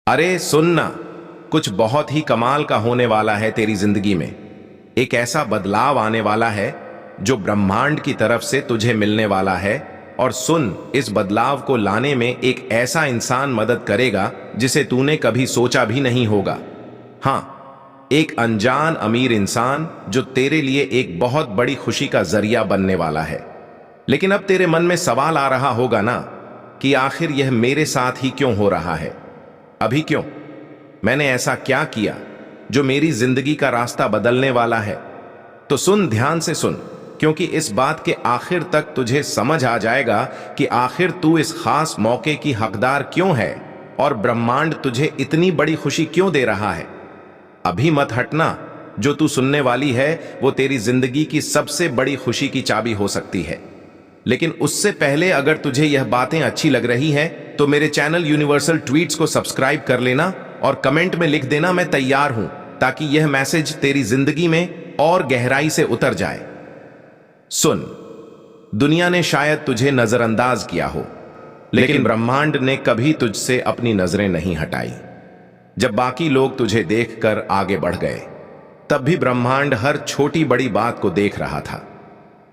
अरे सुन ना, कुछ बहुत ही कमाल का होने वाला है तेरी जिंदगी में। एक ऐसा बदलाव आने वाला है जो ब्रह्मांड की तरफ से तुझे मिलने वाला है। और सुन, इस बदलाव को लाने में एक ऐसा इंसान मदद करेगा जिसे तूने कभी सोचा भी नहीं होगा। हाँ, एक अनजान अमीर इंसान जो तेरे लिए एक बहुत बड़ी खुशी का जरिया बनने वाला है। लेकिन अब तेरे मन में सवाल आ रहा होगा ना कि आखिर यह मेरे साथ ही क्यों हो रहा है? अभी क्यों? मैंने ऐसा क्या किया जो मेरी जिंदगी का रास्ता बदलने वाला है? तो सुन, ध्यान से सुन, क्योंकि इस बात के आखिर तक तुझे समझ आ जाएगा कि आखिर तू इस खास मौके की हकदार क्यों है और ब्रह्मांड तुझे इतनी बड़ी खुशी क्यों दे रहा है। अभी मत हटना, जो तू सुनने वाली है वो तेरी जिंदगी की सबसे बड़ी खुशी की चाबी हो सकती है। लेकिन उससे पहले अगर तुझे यह बातें अच्छी लग रही हैं तो मेरे चैनल यूनिवर्सल ट्वीट्स को सब्सक्राइब कर लेना और कमेंट में लिख देना मैं तैयार हूं, ताकि यह मैसेज तेरी जिंदगी में और गहराई से उतर जाए। सुन, दुनिया ने शायद तुझे नजरअंदाज किया हो, लेकिन ब्रह्मांड ने कभी तुझसे अपनी नजरें नहीं हटाई। जब बाकी लोग तुझे देखकर आगे बढ़ गए, तब भी ब्रह्मांड हर छोटी बड़ी बात को देख रहा था।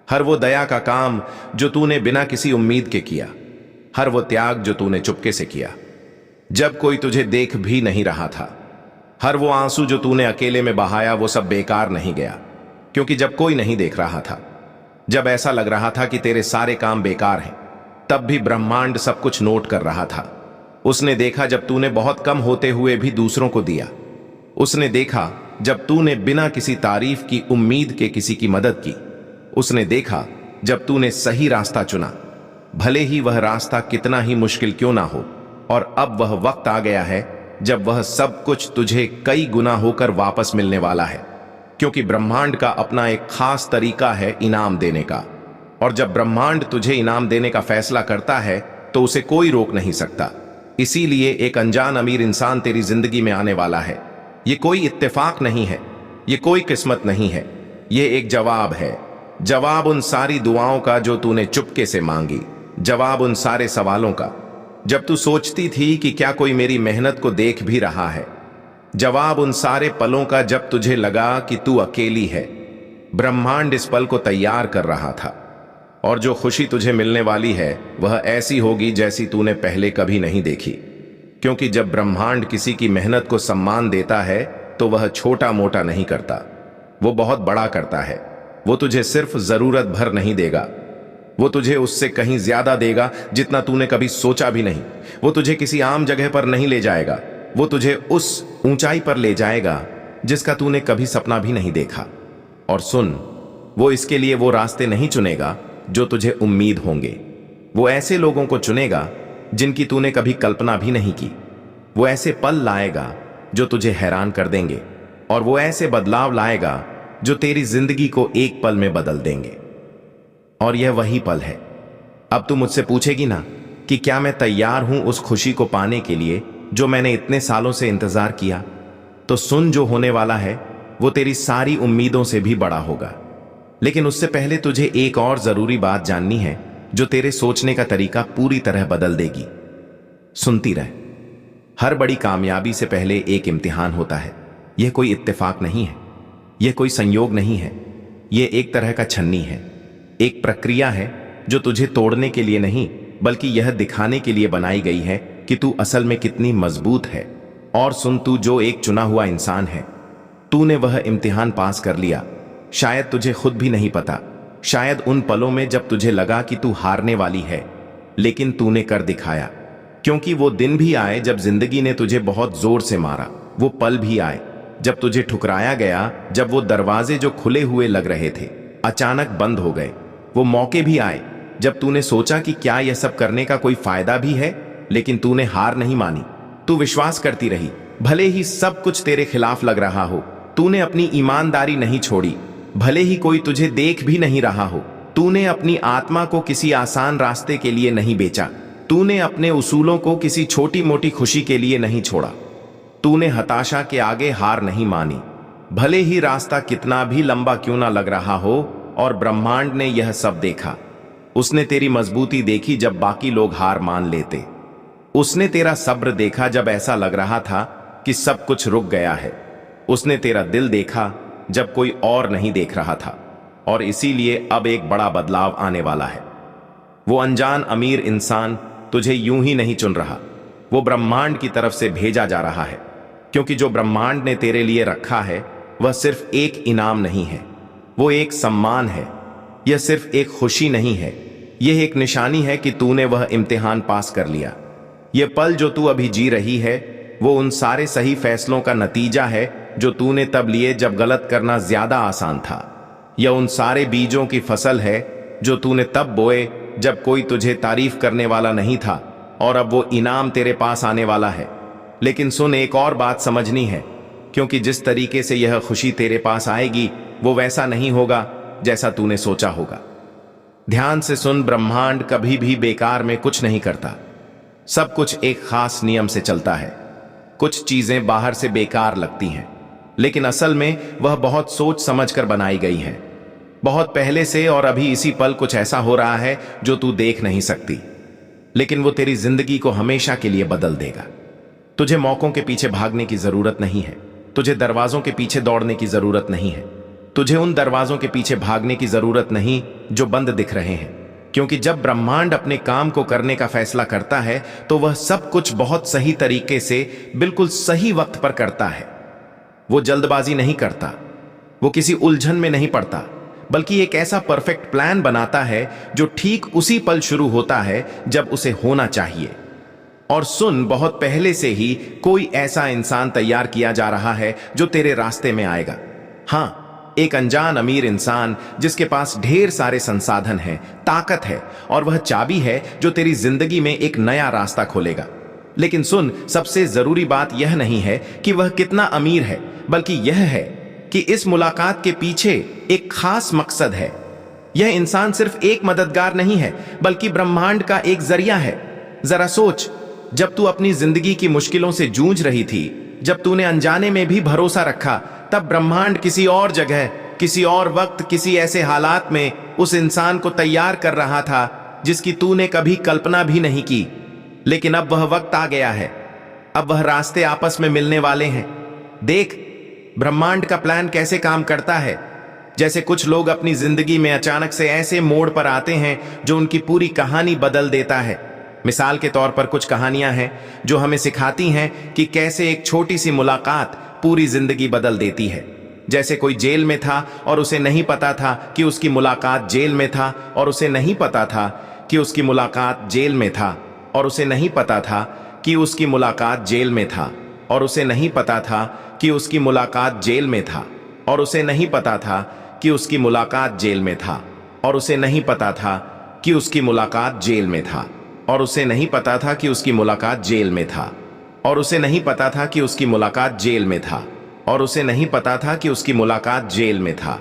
हर वो दया का काम जो तूने बिना किसी उम्मीद के किया, हर वो त्याग जो तूने चुपके से किया जब कोई तुझे देख भी नहीं रहा था, हर वो आंसू जो तूने अकेले में बहाया, वो सब बेकार नहीं गया। क्योंकि जब कोई नहीं देख रहा था, जब ऐसा लग रहा था कि तेरे सारे काम बेकार हैं, तब भी ब्रह्मांड सब कुछ नोट कर रहा था। उसने देखा जब तूने बहुत कम होते हुए भी दूसरों को दिया। उसने देखा जब तूने बिना किसी तारीफ की, उम्मीद के किसी की मदद की। उसने देखा जब तूने सही रास्ता चुना, भले ही वह रास्ता कितना ही मुश्किल क्यों ना हो। और अब वह वक्त आ गया है जब वह सब कुछ तुझे कई गुना होकर वापस मिलने वाला है। क्योंकि ब्रह्मांड का अपना एक खास तरीका है इनाम देने का। और जब ब्रह्मांड तुझे इनाम देने का फैसला करता है तो उसे कोई रोक नहीं सकता। इसीलिए एक अनजान अमीर इंसान तेरी जिंदगी में आने वाला है। यह कोई इत्तेफाक नहीं है, यह कोई किस्मत नहीं है, यह एक जवाब है। जवाब उन सारी दुआओं का जो तूने चुपके से मांगी। जवाब उन सारे सवालों का जब तू सोचती थी कि क्या कोई मेरी मेहनत को देख भी रहा है। जवाब उन सारे पलों का जब तुझे लगा कि तू अकेली है। ब्रह्मांड इस पल को तैयार कर रहा था। और जो खुशी तुझे मिलने वाली है वह ऐसी होगी जैसी तूने पहले कभी नहीं देखी। क्योंकि जब ब्रह्मांड किसी की मेहनत को सम्मान देता है तो वह छोटा मोटा नहीं करता, वो बहुत बड़ा करता है। वो तुझे सिर्फ जरूरत भर नहीं देगा, वो तुझे उससे कहीं ज्यादा देगा जितना तूने कभी सोचा भी नहीं। वो तुझे किसी आम जगह पर नहीं ले जाएगा, वो तुझे उस ऊंचाई पर ले जाएगा जिसका तूने कभी सपना भी नहीं देखा। और सुन, वो इसके लिए वो रास्ते नहीं चुनेगा जो तुझे उम्मीद होंगे। वो ऐसे लोगों को चुनेगा जिनकी तूने कभी कल्पना भी नहीं की। वो ऐसे पल लाएगा जो तुझे हैरान कर देंगे। और वो ऐसे बदलाव लाएगा जो तेरी जिंदगी को एक पल में बदल देंगे। और यह वही पल है। अब तू मुझसे पूछेगी ना कि क्या मैं तैयार हूं उस खुशी को पाने के लिए जो मैंने इतने सालों से इंतजार किया। तो सुन, जो होने वाला है वो तेरी सारी उम्मीदों से भी बड़ा होगा। लेकिन उससे पहले तुझे एक और जरूरी बात जाननी है जो तेरे सोचने का तरीका पूरी तरह बदल देगी। सुनती रह। हर बड़ी कामयाबी से पहले एक इम्तिहान होता है। यह कोई इत्तेफाक नहीं है, यह कोई संयोग नहीं है, यह एक तरह का छन्नी है। एक प्रक्रिया है जो तुझे तोड़ने के लिए नहीं, बल्कि यह दिखाने के लिए बनाई गई है कि तू असल में कितनी मजबूत है। और सुन, तू जो एक चुना हुआ इंसान है, तूने वह इम्तिहान पास कर लिया। शायद तुझे खुद भी नहीं पता, शायद उन पलों में जब तुझे लगा कि तू हारने वाली है, लेकिन तूने कर दिखाया। क्योंकि वो दिन भी आए जब जिंदगी ने तुझे बहुत जोर से मारा। वो पल भी आए जब तुझे ठुकराया गया, जब वो दरवाजे जो खुले हुए लग रहे थे अचानक बंद हो गए। वो मौके भी आए जब तूने सोचा कि क्या यह सब करने का कोई फायदा भी है, लेकिन तूने हार नहीं मानी। तू विश्वास करती रही, भले ही सब कुछ तेरे खिलाफ लग रहा हो। तूने अपनी ईमानदारी नहीं छोड़ी, भले ही कोई तुझे देख भी नहीं रहा हो। तूने अपनी आत्मा को किसी आसान रास्ते के लिए नहीं बेचा। तूने अपने उसूलों को किसी छोटी मोटी खुशी के लिए नहीं छोड़ा। तूने हताशा के आगे हार नहीं मानी, भले ही रास्ता कितना भी लंबा क्यों ना लग रहा हो। और ब्रह्मांड ने यह सब देखा। उसने तेरी मजबूती देखी जब बाकी लोग हार मान लेते। उसने तेरा सब्र देखा जब ऐसा लग रहा था कि सब कुछ रुक गया है। उसने तेरा दिल देखा जब कोई और नहीं देख रहा था। और इसीलिए अब एक बड़ा बदलाव आने वाला है। वो अनजान अमीर इंसान तुझे यूं ही नहीं चुन रहा, वो ब्रह्मांड की तरफ से भेजा जा रहा है। क्योंकि जो ब्रह्मांड ने तेरे लिए रखा है वह सिर्फ एक इनाम नहीं है, वो एक सम्मान है। यह सिर्फ एक खुशी नहीं है, यह एक निशानी है कि तूने वह इम्तिहान पास कर लिया। यह पल जो तू अभी जी रही है वो उन सारे सही फैसलों का नतीजा है जो तूने तब लिए जब गलत करना ज्यादा आसान था। यह उन सारे बीजों की फसल है जो तूने तब बोए जब कोई तुझे तारीफ करने वाला नहीं था, और अब वो इनाम तेरे पास आने वाला है। लेकिन सुन, एक और बात समझनी है, क्योंकि जिस तरीके से यह खुशी तेरे पास आएगी वो वैसा नहीं होगा जैसा तूने सोचा होगा। ध्यान से सुन, ब्रह्मांड कभी भी बेकार में कुछ नहीं करता। सब कुछ एक खास नियम से चलता है। कुछ चीजें बाहर से बेकार लगती हैं, लेकिन असल में वह बहुत सोच समझकर बनाई गई है। बहुत पहले से, और अभी इसी पल कुछ ऐसा हो रहा है जो तू देख नहीं सकती, लेकिन वो तेरी जिंदगी को हमेशा के लिए बदल देगा। तुझे मौकों के पीछे भागने की जरूरत नहीं है, तुझे दरवाजों के पीछे दौड़ने की जरूरत नहीं है, तुझे उन दरवाजों के पीछे भागने की जरूरत नहीं जो बंद दिख रहे हैं। क्योंकि जब ब्रह्मांड अपने काम को करने का फैसला करता है तो वह सब कुछ बहुत सही तरीके से बिल्कुल सही वक्त पर करता है। वो जल्दबाजी नहीं करता, वो किसी उलझन में नहीं पड़ता, बल्कि एक ऐसा परफेक्ट प्लान बनाता है जो ठीक उसी पल शुरू होता है जब उसे होना चाहिए। और सुन, बहुत पहले से ही कोई ऐसा इंसान तैयार किया जा रहा है जो तेरे रास्ते में आएगा। हां, एक अनजान अमीर इंसान जिसके पास ढेर सारे संसाधन हैं, ताकत है, और वह चाबी है जो तेरी जिंदगी में एक नया रास्ता खोलेगा। लेकिन सुन, सबसे जरूरी बात यह नहीं है कि वह कितना अमीर है, बल्कि यह है कि इस मुलाकात के पीछे एक खास मकसद है। यह इंसान सिर्फ एक मददगार नहीं है, बल्कि ब्रह्मांड का एक जरिया है। जरा सोच, जब तू अपनी जिंदगी की मुश्किलों से जूझ रही थी, जब तूने अनजाने में भी भरोसा रखा, तब ब्रह्मांड किसी और जगह, किसी और वक्त, किसी ऐसे हालात में उस इंसान को तैयार कर रहा था जिसकी तूने कभी कल्पना भी नहीं की। लेकिन अब वह वक्त आ गया है, अब वह रास्ते आपस में मिलने वाले हैं। देख, ब्रह्मांड का प्लान कैसे काम करता है। जैसे कुछ लोग अपनी जिंदगी में अचानक से ऐसे मोड़ पर आते हैं जो उनकी पूरी कहानी बदल देता है। मिसाल के तौर पर कुछ कहानियां हैं जो हमें सिखाती हैं कि कैसे एक छोटी सी मुलाकात पूरी जिंदगी बदल देती है। जैसे कोई जेल में था और उसे नहीं पता था कि उसकी मुलाकात जेल में था, और उसे नहीं पता था कि उसकी मुलाकात जेल में था, और उसे नहीं पता था कि उसकी मुलाकात जेल में था, और उसे नहीं पता था कि उसकी मुलाकात जेल में था, और उसे नहीं पता था कि उसकी मुलाकात जेल में था, और उसे नहीं पता था कि उसकी मुलाकात जेल में था, और उसे नहीं पता था कि उसकी मुलाकात जेल में था, और उसे नहीं पता था कि उसकी मुलाकात जेल में था, और उसे नहीं पता था कि उसकी मुलाकात जेल में था,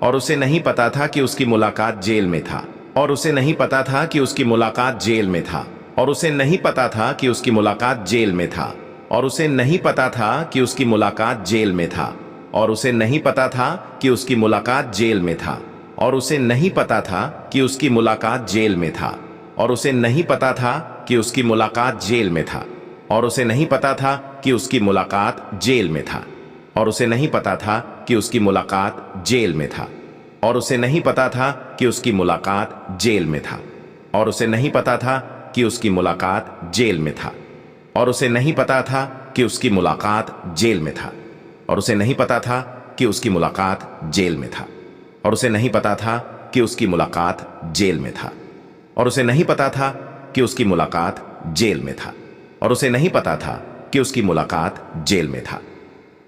और उसे नहीं पता था कि उसकी मुलाकात जेल में था, और उसे नहीं पता था कि उसकी मुलाकात जेल में था, और उसे नहीं पता था कि उसकी मुलाकात जेल में था, और उसे नहीं पता था कि उसकी मुलाकात जेल में था, और उसे नहीं पता था कि उसकी मुलाकात जेल में था, और उसे नहीं पता था कि उसकी मुलाकात जेल में था, और उसे नहीं पता था कि उसकी मुलाकात जेल में था, और उसे नहीं पता था कि उसकी मुलाकात जेल में था, और उसे नहीं पता था कि उसकी मुलाकात जेल में था, और उसे नहीं पता था कि उसकी मुलाकात जेल में था, और उसे नहीं पता था कि उसकी मुलाकात जेल में था, और उसे नहीं पता था कि उसकी मुलाकात जेल में था, और उसे नहीं पता था कि उसकी मुलाकात जेल में था, और उसे नहीं पता था कि उसकी मुलाकात जेल में था, और उसे नहीं पता था कि उसकी मुलाकात जेल में था,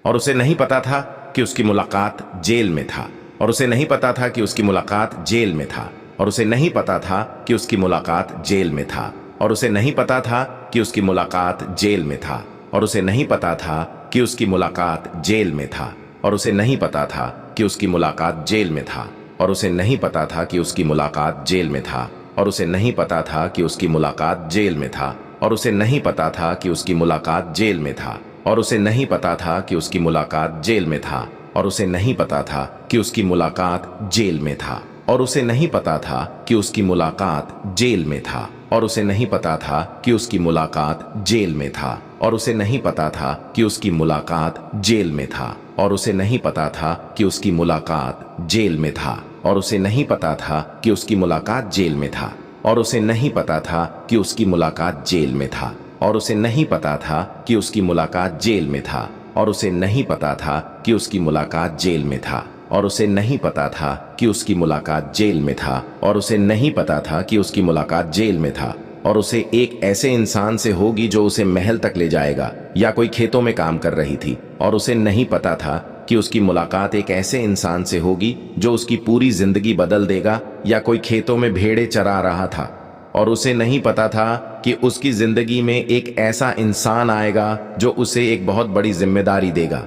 और उसे नहीं पता था कि उसकी मुलाकात जेल में था, और उसे नहीं पता था कि उसकी मुलाकात जेल में था, और उसे नहीं पता था कि उसकी मुलाकात जेल में था, और उसे नहीं पता था कि उसकी मुलाकात जेल में था, और उसे नहीं पता था कि उसकी मुलाकात जेल में था, और उसे नहीं पता था कि उसकी मुलाकात जेल में था, और उसे नहीं पता था कि उसकी मुलाकात जेल में था, और उसे नहीं पता था कि उसकी मुलाकात जेल में था, और उसे नहीं पता था कि उसकी मुलाकात जेल में था, और उसे नहीं पता था कि उसकी मुलाकात जेल में था, और उसे नहीं पता था कि उसकी मुलाकात जेल में था, और उसे नहीं पता था कि उसकी मुलाकात जेल में था, और उसे नहीं पता था कि उसकी मुलाकात जेल में था। और उसे नहीं पता था कि उसकी मुलाकात जेल में था, और उसे नहीं पता था कि उसकी मुलाकात जेल में था, और उसे नहीं पता था कि उसकी मुलाकात जेल में था, और उसे नहीं पता था कि उसकी मुलाकात जेल में था, और उसे नहीं पता था कि उसकी मुलाकात जेल में था, और उसे नहीं पता था कि उसकी मुलाकात जेल में था, और उसे नहीं पता था कि उसकी मुलाकात जेल में था, और उसे नहीं पता था कि उसकी मुलाकात जेल में था, और उसे नहीं पता था कि उसकी मुलाकात जेल में था, और उसे एक ऐसे इंसान से होगी जो उसे महल तक ले जाएगा, या कोई खेतों में काम कर रही थी, और उसे नहीं पता था कि उसकी मुलाकात एक ऐसे इंसान से होगी जो उसकी पूरी जिंदगी बदल देगा, या कोई खेतों में भेड़ें चरा रहा था, और उसे नहीं पता था कि उसकी जिंदगी में एक ऐसा इंसान आएगा जो उसे एक बहुत बड़ी जिम्मेदारी देगा।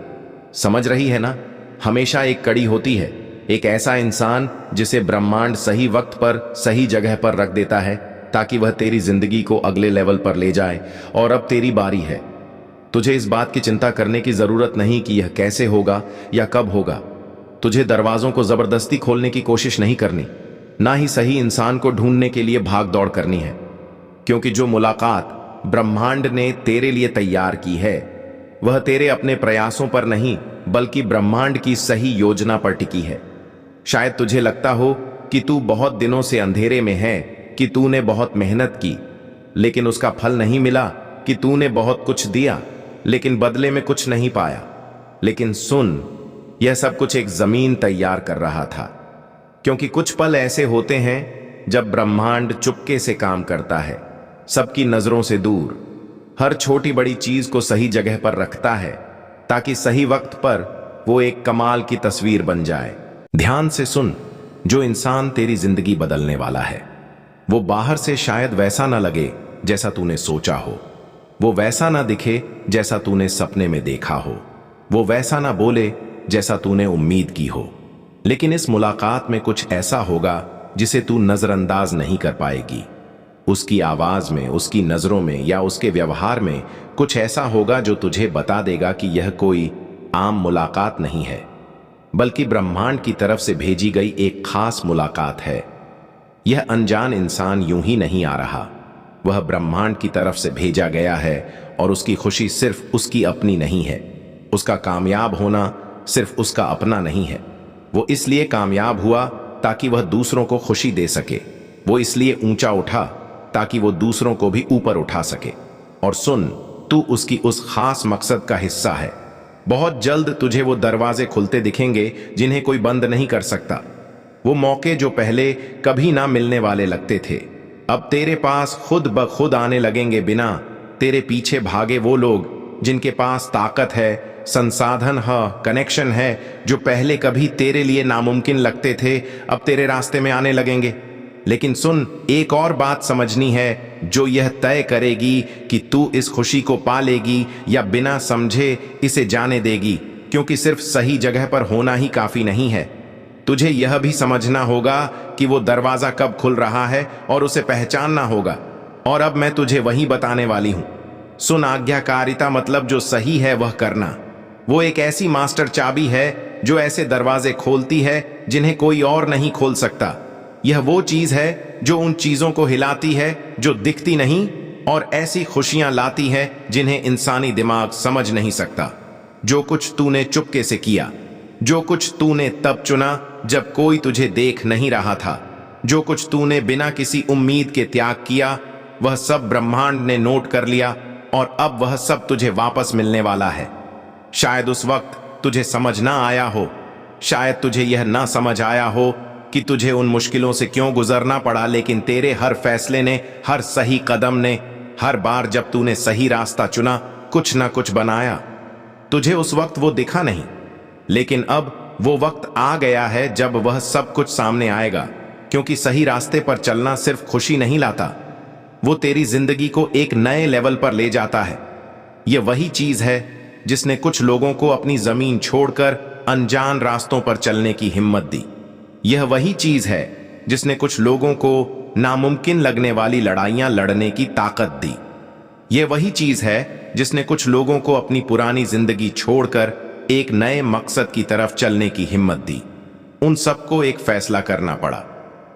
समझ रही है ना? हमेशा एक कड़ी होती है, एक ऐसा इंसान जिसे ब्रह्मांड सही वक्त पर सही जगह पर रख देता है ताकि वह तेरी जिंदगी को अगले लेवल पर ले जाए। और अब तेरी बारी है। तुझे इस बात की चिंता करने की जरूरत नहीं कि यह कैसे होगा या कब होगा। तुझे दरवाजों को जबरदस्ती खोलने की कोशिश नहीं करनी, ना ही सही इंसान को ढूंढने के लिए भाग दौड़ करनी है, क्योंकि जो मुलाकात ब्रह्मांड ने तेरे लिए तैयार की है वह तेरे अपने प्रयासों पर नहीं बल्कि ब्रह्मांड की सही योजना पर टिकी है। शायद तुझे लगता हो कि तू बहुत दिनों से अंधेरे में है, कि तूने बहुत मेहनत की लेकिन उसका फल नहीं मिला, कि तूने बहुत कुछ दिया लेकिन बदले में कुछ नहीं पाया। लेकिन सुन, यह सब कुछ एक जमीन तैयार कर रहा था, क्योंकि कुछ पल ऐसे होते हैं जब ब्रह्मांड चुपके से काम करता है, सबकी नजरों से दूर, हर छोटी बड़ी चीज को सही जगह पर रखता है ताकि सही वक्त पर वो एक कमाल की तस्वीर बन जाए। ध्यान से सुन, जो इंसान तेरी जिंदगी बदलने वाला है वो बाहर से शायद वैसा ना लगे जैसा तूने सोचा हो, वो वैसा ना दिखे जैसा तूने सपने में देखा हो, वो वैसा ना बोले जैसा तूने उम्मीद की हो, लेकिन इस मुलाकात में कुछ ऐसा होगा जिसे तू नजरअंदाज नहीं कर पाएगी। उसकी आवाज में, उसकी नजरों में या उसके व्यवहार में कुछ ऐसा होगा जो तुझे बता देगा कि यह कोई आम मुलाकात नहीं है, बल्कि ब्रह्मांड की तरफ से भेजी गई एक खास मुलाकात है। यह अनजान इंसान यूं ही नहीं आ रहा, वह ब्रह्मांड की तरफ से भेजा गया है, और उसकी खुशी सिर्फ उसकी अपनी नहीं है, उसका कामयाब होना सिर्फ उसका अपना नहीं है। वो इसलिए कामयाब हुआ ताकि वह दूसरों को खुशी दे सके, वो इसलिए ऊंचा उठा ताकि वो दूसरों को भी ऊपर उठा सके। और सुन, तू उसकी उस खास मकसद का हिस्सा है। बहुत जल्द तुझे वो दरवाजे खुलते दिखेंगे जिन्हें कोई बंद नहीं कर सकता। वो मौके जो पहले कभी ना मिलने वाले लगते थे अब तेरे पास खुद ब खुद आने लगेंगे। बिना तेरे पीछे भागे वो लोग जिनके पास ताकत है, संसाधन है, कनेक्शन है, जो पहले कभी तेरे लिए नामुमकिन लगते थे अब तेरे रास्ते में आने लगेंगे। लेकिन सुन, एक और बात समझनी है जो यह तय करेगी कि तू इस खुशी को पालेगी या बिना समझे इसे जाने देगी, क्योंकि सिर्फ सही जगह पर होना ही काफी नहीं है। तुझे यह भी समझना होगा कि वो दरवाजा कब खुल रहा है और उसे पहचानना होगा। और अब मैं तुझे वही बताने वाली हूं। सुन, आज्ञाकारिता मतलब जो सही है वह करना। वो एक ऐसी मास्टर चाबी है जो ऐसे दरवाजे खोलती है जिन्हें कोई और नहीं खोल सकता। यह वो चीज है जो उन चीजों को हिलाती है जो दिखती नहीं, और ऐसी खुशियां लाती है जिन्हें इंसानी दिमाग समझ नहीं सकता। जो कुछ तूने चुपके से किया, जो कुछ तूने तब चुना जब कोई तुझे देख नहीं रहा था, जो कुछ तूने बिना किसी उम्मीद के त्याग किया, वह सब ब्रह्मांड ने नोट कर लिया, और अब वह सब तुझे वापस मिलने वाला है। शायद उस वक्त तुझे समझ ना आया हो, शायद तुझे यह ना समझ आया हो कि तुझे उन मुश्किलों से क्यों गुजरना पड़ा, लेकिन तेरे हर फैसले ने, हर सही कदम ने, हर बार जब तूने सही रास्ता चुना, कुछ ना कुछ बनाया। तुझे उस वक्त वो दिखा नहीं, लेकिन अब वो वक्त आ गया है जब वह सब कुछ सामने आएगा, क्योंकि सही रास्ते पर चलना सिर्फ खुशी नहीं लाता, वो तेरी जिंदगी को एक नए लेवल पर ले जाता है। यह वही चीज है जिसने कुछ लोगों को अपनी जमीन छोड़कर अनजान रास्तों पर चलने की हिम्मत दी। यह वही चीज है जिसने कुछ लोगों को नामुमकिन लगने वाली लड़ाइयां लड़ने की ताकत दी। यह वही चीज है जिसने कुछ लोगों को अपनी पुरानी जिंदगी छोड़कर एक नए मकसद की तरफ चलने की हिम्मत दी। उन सबको एक फैसला करना पड़ा,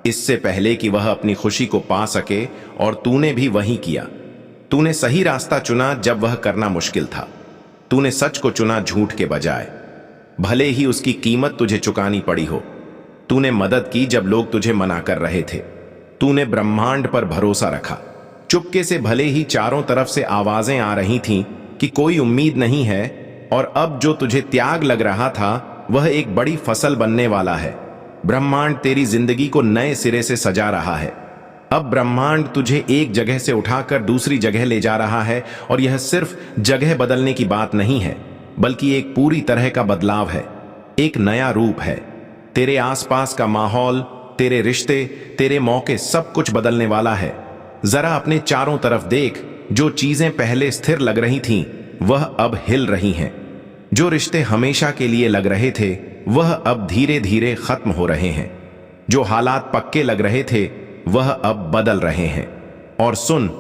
इससे पहले कि वह अपनी खुशी को पा सके, और तूने भी वही किया। तूने सही रास्ता चुना जब वह करना मुश्किल था। तूने सच को चुना झूठ के बजाय, भले ही उसकी कीमत तुझे चुकानी पड़ी हो। तूने मदद की जब लोग तुझे मना कर रहे थे। तूने ब्रह्मांड पर भरोसा रखा, चुपके से, भले ही चारों तरफ से आवाजें आ रही थीं कि कोई उम्मीद नहीं है। और अब जो तुझे त्याग लग रहा था वह एक बड़ी फसल बनने वाला है। ब्रह्मांड तेरी जिंदगी को नए सिरे से सजा रहा है। अब ब्रह्मांड तुझे एक जगह से उठाकर दूसरी जगह ले जा रहा है, और यह सिर्फ जगह बदलने की बात नहीं है, बल्कि एक पूरी तरह का बदलाव है। एक नया रूप है। तेरे आसपास का माहौल, तेरे रिश्ते, तेरे मौके, सब कुछ बदलने वाला है। जरा अपने चारों तरफ देख। जो चीजें पहले स्थिर लग रही थीं, वह अब हिल रही हैं। जो रिश्ते हमेशा के लिए लग रहे थे, वह अब धीरे धीरे खत्म हो रहे हैं। जो हालात पक्के लग रहे थे, वह अब बदल रहे हैं। और सुन,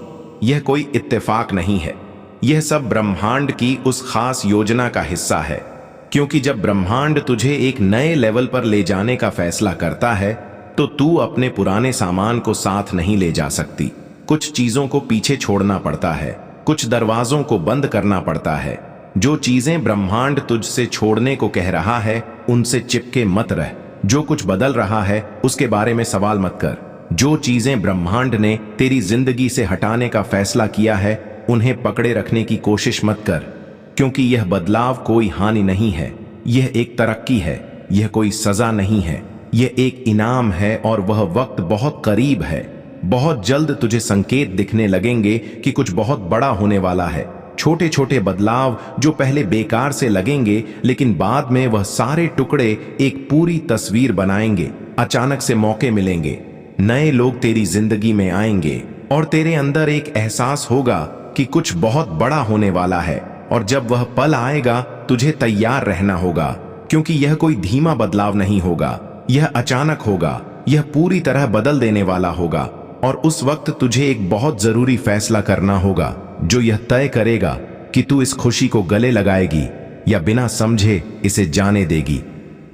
यह कोई इत्तेफाक नहीं है। यह सब ब्रह्मांड की उस खास योजना का हिस्सा है। क्योंकि जब ब्रह्मांड तुझे एक नए लेवल पर ले जाने का फैसला करता है, तो तू अपने पुराने सामान को साथ नहीं ले जा सकती। कुछ चीजों को पीछे छोड़ना पड़ता है, कुछ दरवाजों को बंद करना पड़ता है। जो चीजें ब्रह्मांड तुझसे छोड़ने को कह रहा है, उनसे चिपके मत रह। जो कुछ बदल रहा है, उसके बारे में सवाल मत कर। जो चीजें ब्रह्मांड ने तेरी जिंदगी से हटाने का फैसला किया है, उन्हें पकड़े रखने की कोशिश मत कर। क्योंकि यह बदलाव कोई हानि नहीं है, यह एक तरक्की है। यह कोई सजा नहीं है, यह एक इनाम है। और वह वक्त बहुत करीब है। बहुत जल्द तुझे संकेत दिखने लगेंगे कि कुछ बहुत बड़ा होने वाला है। छोटे छोटे बदलाव जो पहले बेकार से लगेंगे, लेकिन बाद में वह सारे टुकड़े एक पूरी तस्वीर बनाएंगे। अचानक से मौके मिलेंगे, नए लोग तेरी जिंदगी में आएंगे, और तेरे अंदर एक एहसास होगा कि कुछ बहुत बड़ा होने वाला है। और जब वह पल आएगा, तुझे तैयार रहना होगा। क्योंकि यह कोई धीमा बदलाव नहीं होगा, यह अचानक होगा, यह पूरी तरह बदल देने वाला होगा। और उस वक्त तुझे एक बहुत जरूरी फैसला करना होगा, जो यह तय करेगा कि तू इस खुशी को गले लगाएगी या बिना समझे इसे जाने देगी।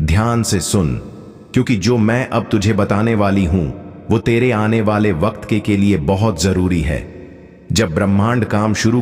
ध्यान से सुन, क्योंकि जो मैं अब तुझे बताने वाली हूं, वो तेरे आने वाले वक्त के लिए बहुत जरूरी है। जब ब्रह्मांड काम शुरू